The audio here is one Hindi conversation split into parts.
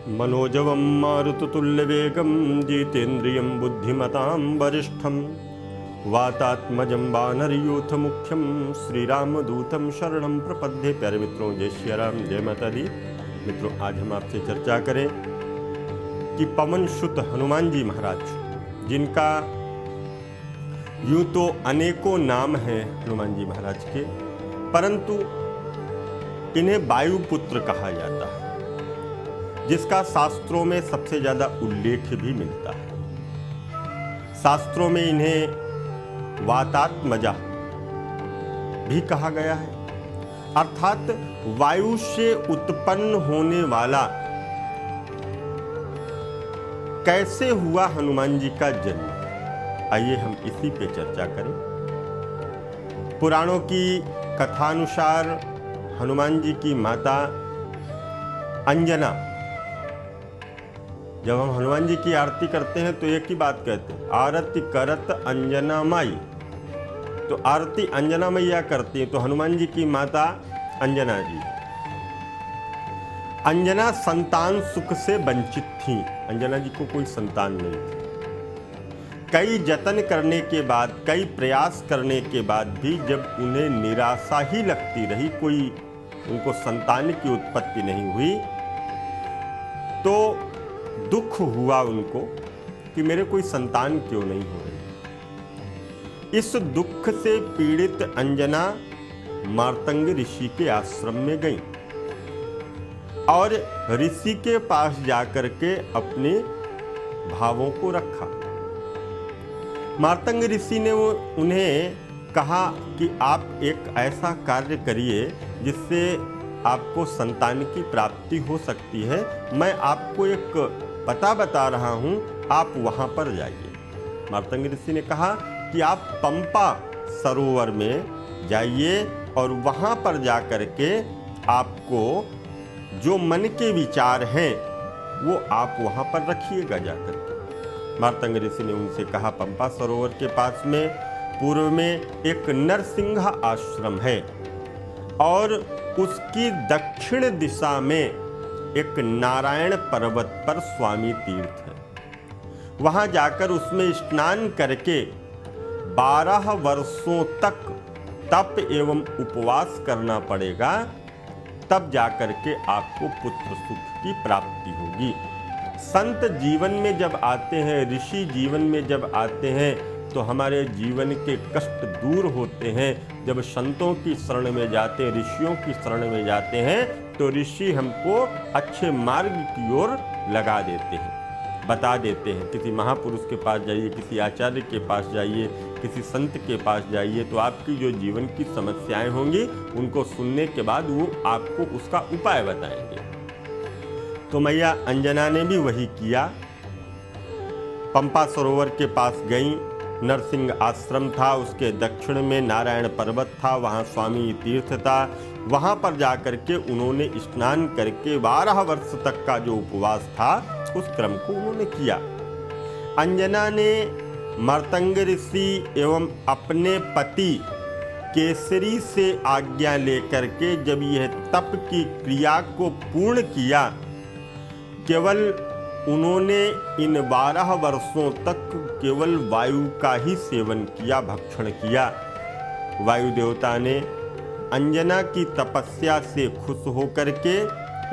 मनोजवं मारुततुल्यवेगं जितेन्द्रियं बुद्धिमतां वरिष्ठं वातात्मजं वानरयूथमुख्यं श्रीरामदूतं शरणं प्रपद्ये। प्यारे मित्रों, जय श्री राम, जय माता दी। मित्रों, आज हम आपसे चर्चा करें कि पवन सुत हनुमान जी महाराज, जिनका यूँ तो अनेकों नाम हैं हनुमान जी महाराज के, परंतु इन्हें वायुपुत्र कहा जाता है, जिसका शास्त्रों में सबसे ज्यादा उल्लेख भी मिलता है। शास्त्रों में इन्हें वातात्मजा भी कहा गया है, अर्थात वायु से उत्पन्न होने वाला। कैसे हुआ हनुमान जी का जन्म, आइए हम इसी पे चर्चा करें। पुराणों की कथानुसार हनुमान जी की माता अंजना, जब हम हनुमान जी की आरती करते हैं तो एक ही बात कहते हैं, आरती करत अंजना माई। तो आरती अंजना मैया करती है, तो हनुमान जी की माता अंजना जी। अंजना संतान सुख से वंचित थी, अंजना जी को कोई संतान नहीं थी। कई जतन करने के बाद, कई प्रयास करने के बाद भी जब उन्हें निराशा ही लगती रही, कोई उनको संतान की उत्पत्ति नहीं हुई, तो दुख हुआ उनको कि मेरे कोई संतान क्यों नहीं हो रही। इस दुख से पीड़ित अंजना मार्तंग ऋषि के आश्रम में गई और ऋषि के पास जाकर के अपने भावों को रखा। मार्तंग ऋषि ने उन्हें कहा कि आप एक ऐसा कार्य करिए जिससे आपको संतान की प्राप्ति हो सकती है। मैं आपको एक पता बता रहा हूं, आप वहां पर जाइए। मार्तंग ऋषि ने कहा कि आप पंपा सरोवर में जाइए और वहां पर जाकर के आपको जो मन के विचार हैं वो आप वहां पर रखिएगा जाकर के। मार्तंग ऋषि ने उनसे कहा, पंपा सरोवर के पास में पूर्व में एक नरसिंह आश्रम है और उसकी दक्षिण दिशा में एक नारायण पर्वत पर स्वामी तीर्थ है। वहां जाकर उसमें स्नान करके 12 वर्षों तक तप एवं उपवास करना पड़ेगा, तब जाकर के आपको पुत्र सुख की प्राप्ति होगी। संत जीवन में जब आते हैं, ऋषि जीवन में जब आते हैं, तो हमारे जीवन के कष्ट दूर होते हैं। जब संतों की शरण में जाते हैं, ऋषियों की शरण में जाते हैं, तो ऋषि हमको अच्छे मार्ग की ओर लगा देते हैं, बता देते हैं। किसी महापुरुष के पास जाइए, किसी आचार्य के पास जाइए, किसी संत के पास जाइए, तो आपकी जो जीवन की समस्याएं होंगी उनको सुनने के बाद वो आपको उसका उपाय बताएंगे। तो मैया अंजना ने भी वही किया। पंपा सरोवर के पास गई, नरसिंह आश्रम था, उसके दक्षिण में नारायण पर्वत था, वहाँ स्वामी तीर्थ था। वहाँ पर जाकर के उन्होंने स्नान करके 12 वर्ष तक का जो उपवास था उस क्रम को उन्होंने किया। अंजना ने मार्तंग ऋषि एवं अपने पति केसरी से आज्ञा लेकर के जब यह तप की क्रिया को पूर्ण किया, केवल उन्होंने इन 12 वर्षों तक केवल वायु का ही सेवन किया, भक्षण किया। वायु देवता ने अंजना की तपस्या से खुश होकर के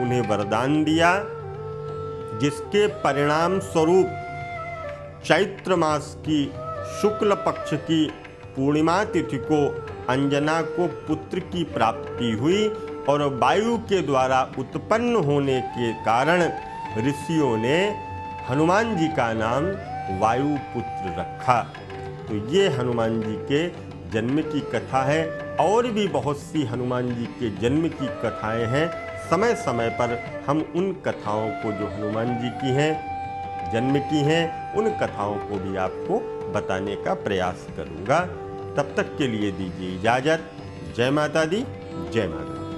उन्हें वरदान दिया, जिसके परिणाम स्वरूप चैत्र मास की शुक्ल पक्ष की पूर्णिमा तिथि को अंजना को पुत्र की प्राप्ति हुई और वायु के द्वारा उत्पन्न होने के कारण ऋषियों ने हनुमान जी का नाम वायुपुत्र रखा। तो ये हनुमान जी के जन्म की कथा है, और भी बहुत सी हनुमान जी के जन्म की कथाएं हैं। समय समय पर हम उन कथाओं को जो हनुमान जी की हैं, जन्म की हैं, उन कथाओं को भी आपको बताने का प्रयास करूंगा। तब तक के लिए दीजिए इजाजत। जय माता दी, जय माता दी।